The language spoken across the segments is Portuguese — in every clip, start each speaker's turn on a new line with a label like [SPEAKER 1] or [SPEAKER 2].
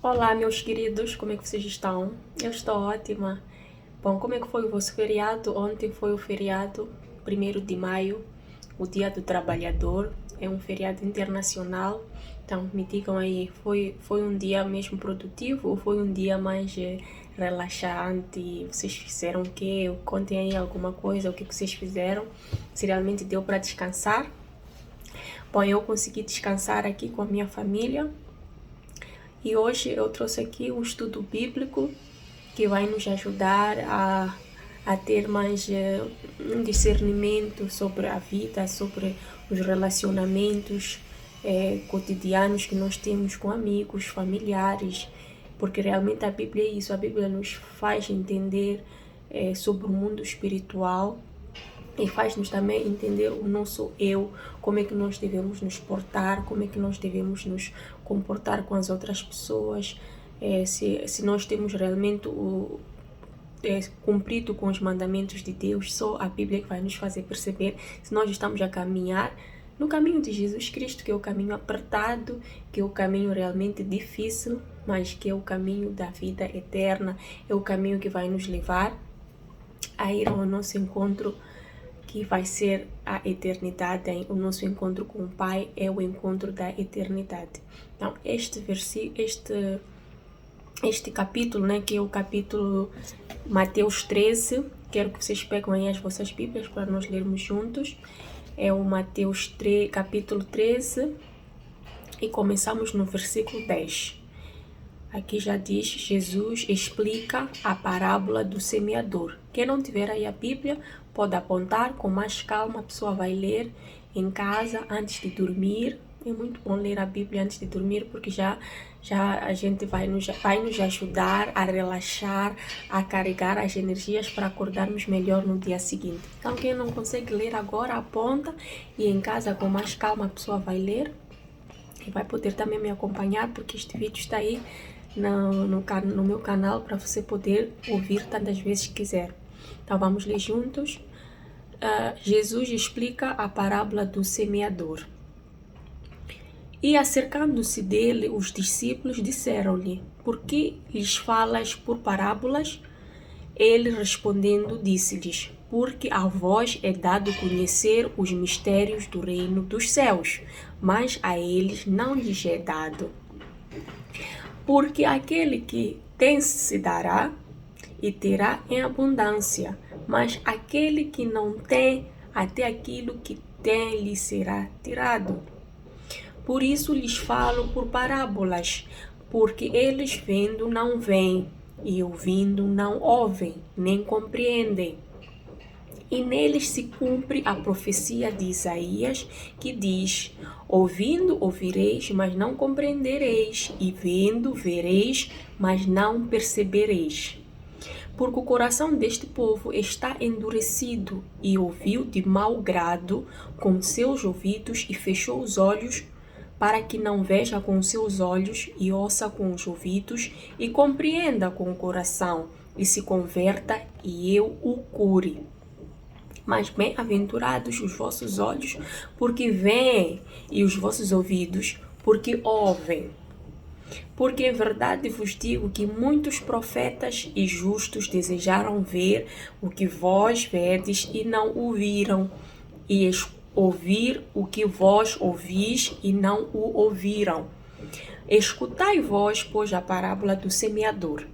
[SPEAKER 1] Olá, meus queridos, como é que vocês estão? Eu estou ótima. Bom, como é que foi o vosso feriado? Ontem foi o feriado 1º de maio, o Dia do Trabalhador. É um feriado internacional. Então, me digam aí, foi um dia mesmo produtivo ou foi um dia mais relaxante? Vocês fizeram o quê? Contem aí alguma coisa, o que vocês fizeram. Se realmente deu para descansar. Bom, eu consegui descansar aqui com a minha família. E hoje eu trouxe aqui um estudo bíblico que vai nos ajudar a ter mais um discernimento sobre a vida, sobre os relacionamentos cotidianos que nós temos com amigos, familiares, porque realmente a Bíblia é isso, a Bíblia nos faz entender sobre o mundo espiritual e faz-nos também entender o nosso eu, como é que nós devemos nos portar, como é que nós devemos nos comportar com as outras pessoas, se nós temos realmente cumprido com os mandamentos de Deus. Só a Bíblia que vai nos fazer perceber se nós estamos a caminhar no caminho de Jesus Cristo, que é o caminho apertado, que é o caminho realmente difícil, mas que é o caminho da vida eterna, é o caminho que vai nos levar a ir ao nosso encontro, que vai ser a eternidade. O nosso encontro com o Pai é o encontro da eternidade. Então, este capítulo, né, que é o capítulo Mateus 13, quero que vocês peguem aí as vossas Bíblias para nós lermos juntos. É o Mateus 3, capítulo 13 e começamos no versículo 10. Aqui já diz, Jesus explica a parábola do semeador. Quem não tiver aí a Bíblia, pode apontar com mais calma, a pessoa vai ler em casa antes de dormir. É muito bom ler a Bíblia antes de dormir, porque já a gente vai nos ajudar a relaxar, a carregar as energias para acordarmos melhor no dia seguinte. Então, quem não consegue ler agora, aponta e em casa com mais calma a pessoa vai ler e vai poder também me acompanhar, porque este vídeo está aí no meu canal para você poder ouvir tantas vezes que quiser. Então vamos ler juntos. Jesus explica a parábola do semeador. E acercando-se dele, os discípulos disseram-lhe: Por que lhes falas por parábolas? Ele respondendo disse-lhes: Porque a vós é dado conhecer os mistérios do reino dos céus, mas a eles não lhes é dado. Porque aquele que tem se dará e terá em abundância, mas aquele que não tem, até aquilo que tem lhe será tirado. Por isso lhes falo por parábolas, porque eles vendo não veem, e ouvindo não ouvem, nem compreendem. E neles se cumpre a profecia de Isaías, que diz: Ouvindo ouvireis, mas não compreendereis, e vendo vereis, mas não percebereis. Porque o coração deste povo está endurecido, e ouviu de mau grado com seus ouvidos, e fechou os olhos, para que não veja com seus olhos, e ouça com os ouvidos, e compreenda com o coração, e se converta, e eu o cure. Mas bem-aventurados os vossos olhos, porque veem, e os vossos ouvidos, porque ouvem. Porque em verdade vos digo que muitos profetas e justos desejaram ver o que vós vedes e não o viram, e ouvir o que vós ouvis e não o ouviram. Escutai vós, pois, a parábola do semeador.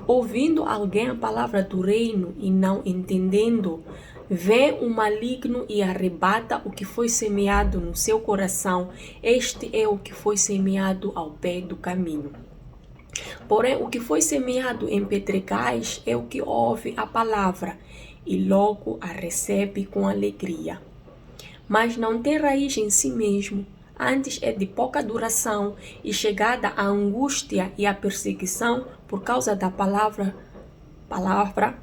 [SPEAKER 1] Ouvindo alguém a palavra do reino e não entendendo, vem o maligno e arrebata o que foi semeado no seu coração. Este é o que foi semeado ao pé do caminho. Porém, o que foi semeado em pedregais é o que ouve a palavra e logo a recebe com alegria. Mas não tem raiz em si mesmo, antes é de pouca duração, e chegada a angústia e a perseguição por causa da palavra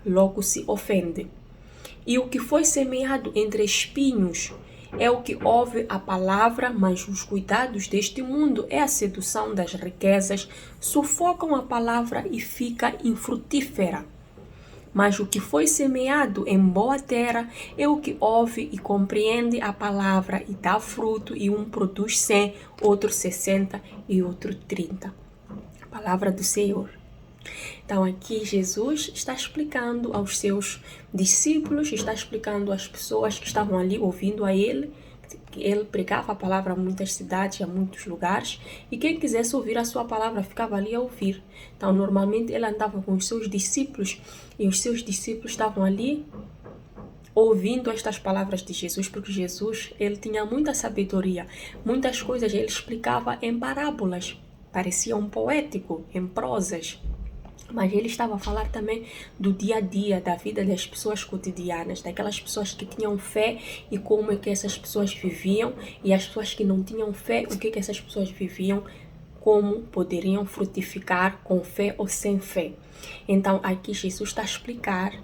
[SPEAKER 1] logo se ofende. E o que foi semeado entre espinhos é o que ouve a palavra, mas os cuidados deste mundo é a sedução das riquezas, sufocam a palavra e fica infrutífera. Mas o que foi semeado em boa terra é o que ouve e compreende a palavra e dá fruto, e um produz 100, outro 60 e outro 30. Palavra do Senhor. Então aqui Jesus está explicando aos seus discípulos, está explicando às pessoas que estavam ali ouvindo a ele, que ele pregava a palavra a muitas cidades, a muitos lugares, e quem quisesse ouvir a sua palavra ficava ali a ouvir. Então normalmente ele andava com os seus discípulos e os seus discípulos estavam ali ouvindo estas palavras de Jesus, porque Jesus, ele tinha muita sabedoria, muitas coisas ele explicava em parábolas, parecia um poético, em prosas. Mas ele estava a falar também do dia a dia, da vida das pessoas cotidianas, daquelas pessoas que tinham fé e como é que essas pessoas viviam, e as pessoas que não tinham fé, o que essas pessoas viviam, como poderiam frutificar com fé ou sem fé. Então aqui Jesus está a explicar,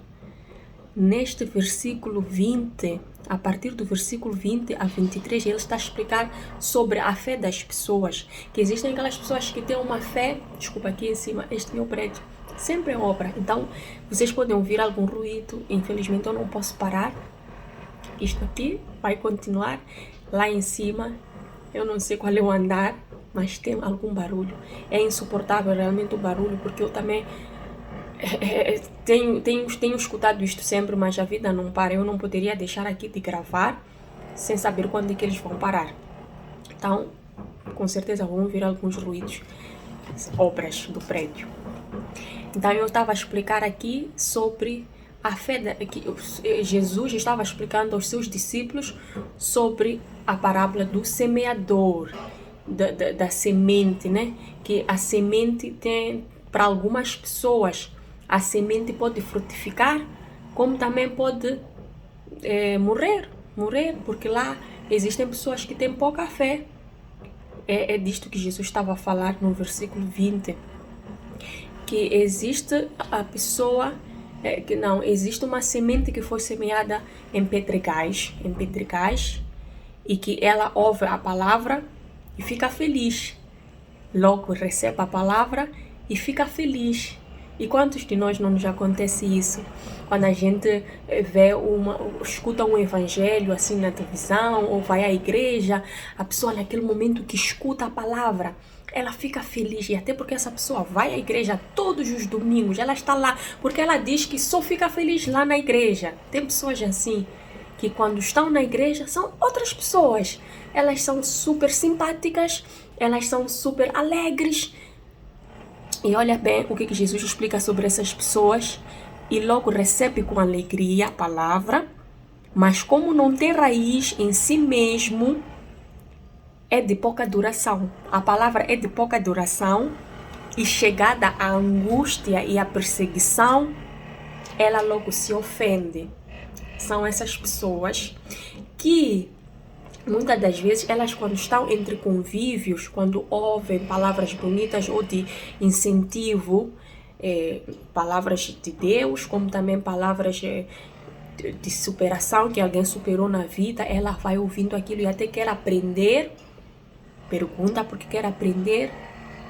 [SPEAKER 1] neste versículo 20, a partir do versículo 20 a 23, ele está a explicar sobre a fé das pessoas, que existem aquelas pessoas que têm uma fé, desculpa, aqui em cima, este meu prédio, sempre é obra, então vocês podem ouvir algum ruído, infelizmente eu não posso parar, isto aqui vai continuar lá em cima, eu não sei qual é o andar, mas tem algum barulho, é insuportável realmente o barulho, porque eu também tenho escutado isto sempre, mas a vida não para, eu não poderia deixar aqui de gravar sem saber quando é que eles vão parar, então com certeza vão ouvir alguns ruídos, obras do prédio. Então eu estava a explicar aqui sobre a fé, que Jesus estava explicando aos seus discípulos sobre a parábola do semeador, da semente, né? Que a semente tem, para algumas pessoas, a semente pode frutificar, como também pode morrer, porque lá existem pessoas que têm pouca fé. É disto que Jesus estava a falar no versículo 20. Que existe a pessoa, existe uma semente que foi semeada em pedregais, e que ela ouve a palavra e fica feliz. Logo recebe a palavra e fica feliz. E quantos de nós não nos acontece isso? Quando a gente escuta um evangelho assim na televisão, ou vai à igreja, a pessoa naquele momento que escuta a palavra, ela fica feliz, e até porque essa pessoa vai à igreja todos os domingos, ela está lá, porque ela diz que só fica feliz lá na igreja. Tem pessoas assim, que quando estão na igreja são outras pessoas, elas são super simpáticas, elas são super alegres, e olha bem o que Jesus explica sobre essas pessoas, e logo recebe com alegria a palavra, mas como não tem raiz em si mesmo, é de pouca duração. A palavra é de pouca duração, e chegada à angústia e à perseguição, ela logo se ofende. São essas pessoas que, muitas das vezes, elas quando estão entre convívios, quando ouvem palavras bonitas ou de incentivo, palavras de Deus, como também palavras de superação, que alguém superou na vida, ela vai ouvindo aquilo e até quer aprender, pergunta porque quer aprender,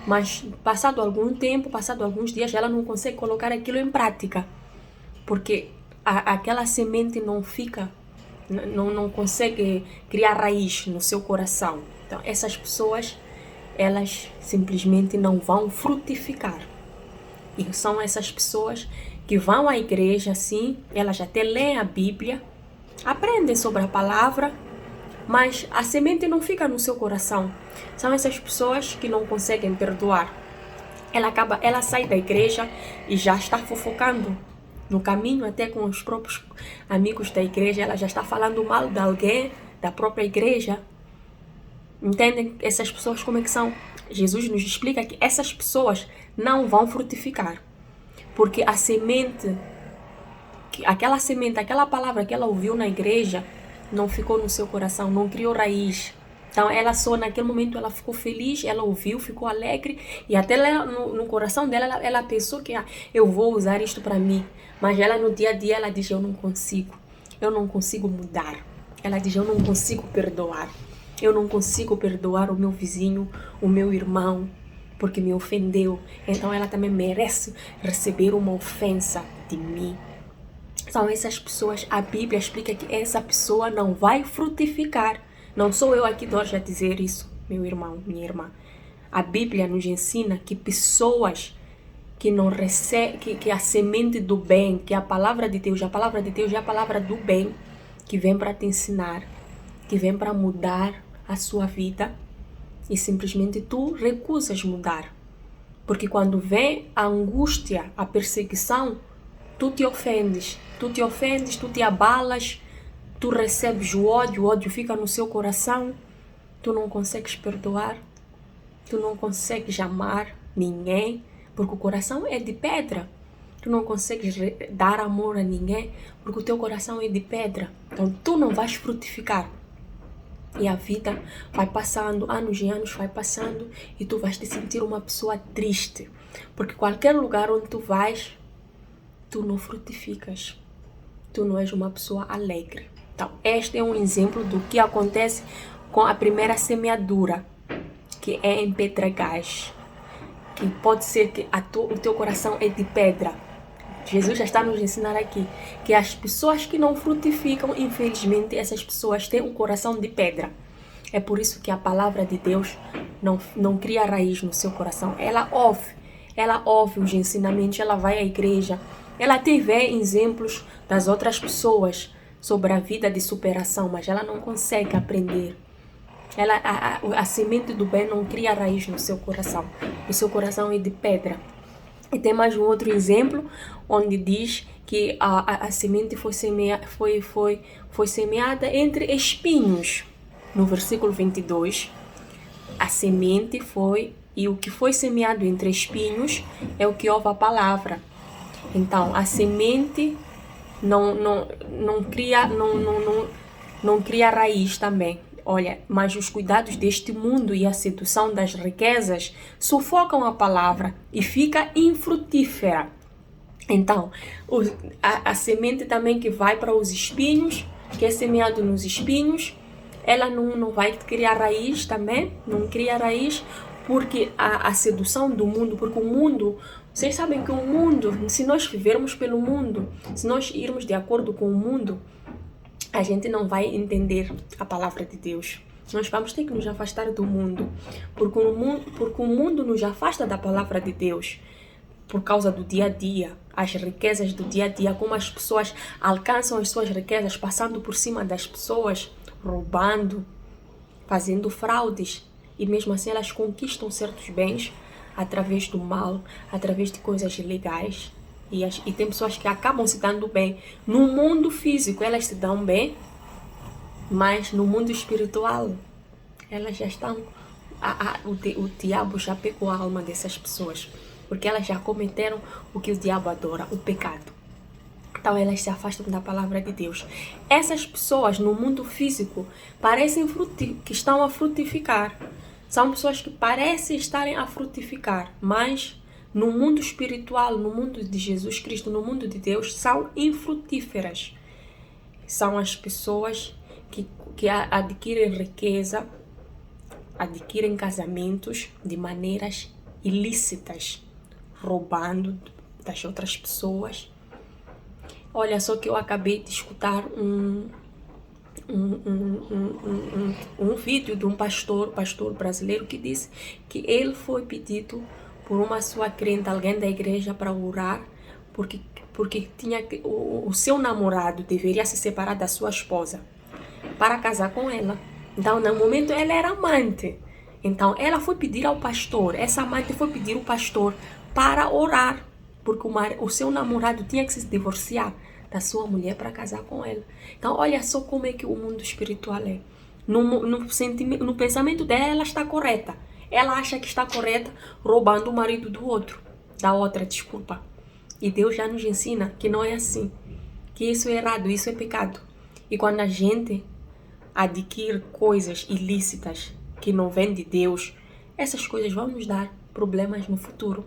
[SPEAKER 1] mas passado algum tempo, passado alguns dias, ela não consegue colocar aquilo em prática, porque aquela semente não fica, não consegue criar raiz no seu coração. Então essas pessoas, elas simplesmente não vão frutificar. E são essas pessoas que vão à igreja assim, elas até leem a Bíblia, aprendem sobre a palavra, mas a semente não fica no seu coração. São essas pessoas que não conseguem perdoar. Ela sai da igreja e já está fofocando. No caminho, até com os próprios amigos da igreja, ela já está falando mal de alguém, da própria igreja. Entendem essas pessoas como é que são? Jesus nos explica que essas pessoas não vão frutificar. Porque a semente, aquela palavra que ela ouviu na igreja, não ficou no seu coração, não criou raiz. Então ela só naquele momento ela ficou feliz, ela ouviu, ficou alegre, e até no coração dela ela pensou que eu vou usar isto para mim. Mas ela no dia a dia ela diz, eu não consigo mudar. Ela diz, eu não consigo perdoar. Eu não consigo perdoar o meu vizinho, o meu irmão, porque me ofendeu. Então ela também merece receber uma ofensa de mim. São essas pessoas, a Bíblia explica que essa pessoa não vai frutificar. Não sou eu aqui de hoje a dizer isso, meu irmão, minha irmã. A Bíblia nos ensina que pessoas que não recebem, que a semente do bem, que a palavra de Deus é a palavra do bem, que vem para te ensinar, que vem para mudar a sua vida, e simplesmente tu recusas mudar. Porque quando vem a angústia, a perseguição, tu te ofendes, tu te abalas, tu recebes o ódio fica no seu coração, tu não consegues perdoar, tu não consegues amar ninguém, porque o coração é de pedra. Tu não consegues dar amor a ninguém, porque o teu coração é de pedra. Então tu não vais frutificar. E a vida vai passando, anos e anos vai passando, e tu vais te sentir uma pessoa triste. Porque qualquer lugar onde tu vais, tu não frutificas. Tu não és uma pessoa alegre. Então, este é um exemplo do que acontece com a primeira semeadura, que é em pedregais. Que pode ser que o teu coração é de pedra. Jesus já está nos ensinar aqui que as pessoas que não frutificam, infelizmente, essas pessoas têm um coração de pedra. É por isso que a palavra de Deus não cria raiz no seu coração. Ela ouve os ensinamentos, ela vai à igreja, ela até vê exemplos das outras pessoas sobre a vida de superação, mas ela não consegue aprender. A semente do bem não cria raiz no seu coração. O seu coração é de pedra. E tem mais um outro exemplo, onde diz que a semente foi semeada entre espinhos. No versículo 22, a semente foi, e o que foi semeado entre espinhos é o que ouve a palavra. Então, a semente não cria raiz também. Olha, mas os cuidados deste mundo e a sedução das riquezas sufocam a palavra e fica infrutífera. Então, a semente também que vai para os espinhos, que é semeado nos espinhos, ela não vai criar raiz também, não cria raiz, porque a sedução do mundo, porque o mundo, vocês sabem que o mundo, se nós vivermos pelo mundo, se nós irmos de acordo com o mundo, a gente não vai entender a palavra de Deus. Nós vamos ter que nos afastar do mundo, porque o mundo nos afasta da palavra de Deus, por causa do dia a dia, as riquezas do dia a dia, como as pessoas alcançam as suas riquezas, passando por cima das pessoas, roubando, fazendo fraudes, e mesmo assim elas conquistam certos bens através do mal, através de coisas ilegais. E tem pessoas que acabam se dando bem. No mundo físico elas se dão bem, mas no mundo espiritual elas já estão... O diabo já pegou a alma dessas pessoas, porque elas já cometeram o que o diabo adora, o pecado. Então elas se afastam da palavra de Deus. Essas pessoas no mundo físico parecem que estão a frutificar. São pessoas que parecem estarem a frutificar, mas no mundo espiritual, no mundo de Jesus Cristo, no mundo de Deus, são infrutíferas. São as pessoas que adquirem riqueza, adquirem casamentos de maneiras ilícitas, roubando das outras pessoas. Olha só que eu acabei de escutar um vídeo de um pastor brasileiro que disse que ele foi pedido por uma sua crente, alguém da igreja, para orar, porque o seu namorado deveria se separar da sua esposa para casar com ela. Então, no momento, ela era amante. Então, ela foi pedir ao pastor, essa amante foi pedir ao pastor para orar, porque o seu namorado tinha que se divorciar da sua mulher para casar com ela. Então, olha só como é que o mundo espiritual é. No pensamento dela, ela está correta. Ela acha que está correta, roubando o marido da outra, desculpa. E Deus já nos ensina que não é assim, que isso é errado, isso é pecado. E quando a gente adquire coisas ilícitas que não vêm de Deus, essas coisas vão nos dar problemas no futuro.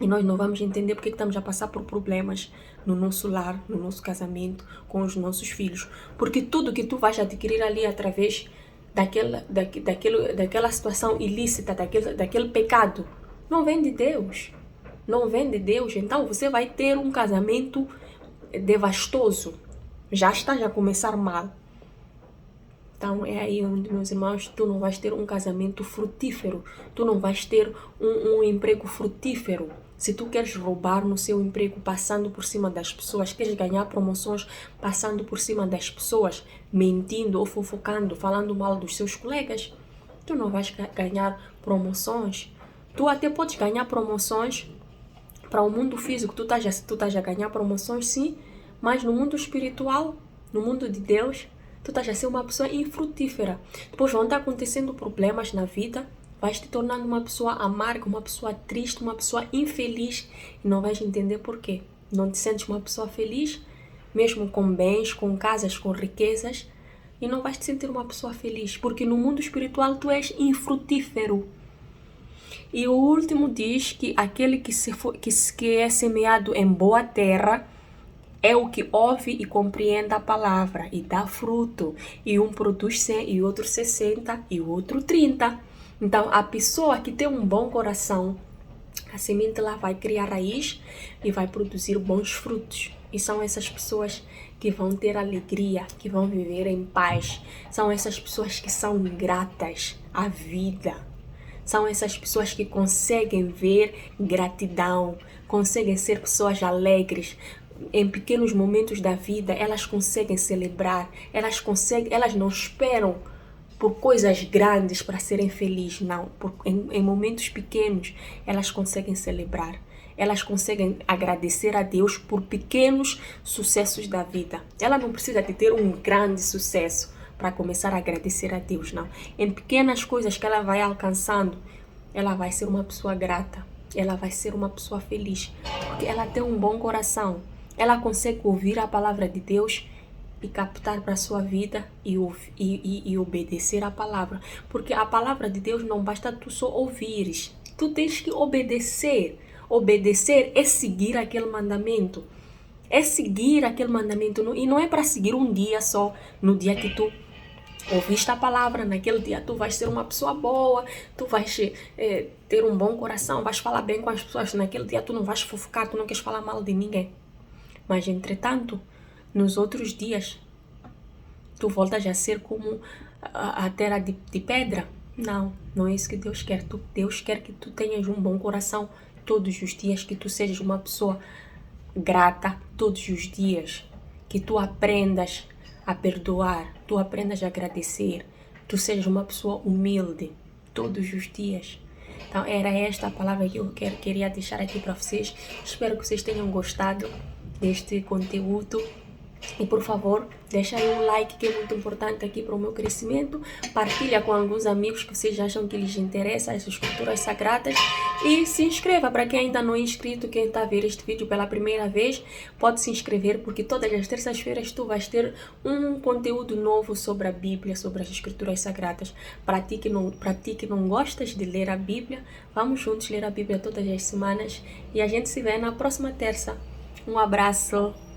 [SPEAKER 1] E nós não vamos entender porque estamos a passar por problemas no nosso lar, no nosso casamento, com os nossos filhos. Porque tudo que tu vais adquirir ali através daquela situação ilícita, daquele pecado, não vem de Deus. Não vem de Deus. Então você vai ter um casamento devastoso. Já está a começar mal. Então é aí onde, meus irmãos, tu não vais ter um casamento frutífero, tu não vais ter um emprego frutífero. Se tu queres roubar no seu emprego, passando por cima das pessoas, queres ganhar promoções passando por cima das pessoas, mentindo ou fofocando, falando mal dos seus colegas, tu não vais ganhar promoções. Tu até podes ganhar promoções para o mundo físico, tu estás a ganhar promoções, sim, mas no mundo espiritual, no mundo de Deus, tu estás a ser uma pessoa infrutífera. Depois vão estar acontecendo problemas na vida, vais te tornando uma pessoa amarga, uma pessoa triste, uma pessoa infeliz e não vais entender porquê. Não te sentes uma pessoa feliz, mesmo com bens, com casas, com riquezas, e não vais te sentir uma pessoa feliz, porque no mundo espiritual tu és infrutífero. E o último diz que aquele que é semeado em boa terra é o que ouve e compreende a palavra e dá fruto. E um produz 100 e outro 60 e o outro 30. Então, a pessoa que tem um bom coração, a semente lá vai criar raiz e vai produzir bons frutos. E são essas pessoas que vão ter alegria, que vão viver em paz. São essas pessoas que são gratas à vida. São essas pessoas que conseguem ver gratidão, conseguem ser pessoas alegres. Em pequenos momentos da vida, elas conseguem celebrar, elas não esperam por coisas grandes para serem felizes, não. Em momentos pequenos, elas conseguem celebrar. Elas conseguem agradecer a Deus por pequenos sucessos da vida. Ela não precisa de ter um grande sucesso para começar a agradecer a Deus, não. Em pequenas coisas que ela vai alcançando, ela vai ser uma pessoa grata. Ela vai ser uma pessoa feliz, porque ela tem um bom coração. Ela consegue ouvir a palavra de Deus e captar para a sua vida e obedecer a palavra. Porque a palavra de Deus não basta tu só ouvires. Tu tens que obedecer. Obedecer é seguir aquele mandamento. É seguir aquele mandamento. E não é para seguir um dia só. No dia que tu ouviste a palavra, naquele dia tu vais ser uma pessoa boa, tu vais ter um bom coração, vais falar bem com as pessoas. Naquele dia tu não vais fofocar, tu não queres falar mal de ninguém. Mas, entretanto, nos outros dias, tu voltas a ser como a terra de pedra. Não, não é isso que Deus quer. Deus quer que tu tenhas um bom coração todos os dias, que tu sejas uma pessoa grata todos os dias, que tu aprendas a perdoar, tu aprendas a agradecer, tu sejas uma pessoa humilde todos os dias. Então, era esta a palavra que eu queria deixar aqui para vocês. Espero que vocês tenham gostado deste conteúdo. E por favor, deixa aí um like, que é muito importante aqui para o meu crescimento. Partilha com alguns amigos que vocês acham que lhes interessa as escrituras sagradas. E se inscreva para quem ainda não é inscrito, quem está a ver este vídeo pela primeira vez, pode se inscrever, porque todas as terças-feiras tu vais ter um conteúdo novo sobre a Bíblia, sobre as escrituras sagradas. Para ti que não gostas de ler a Bíblia, vamos juntos ler a Bíblia todas as semanas e a gente se vê na próxima terça. Um abraço!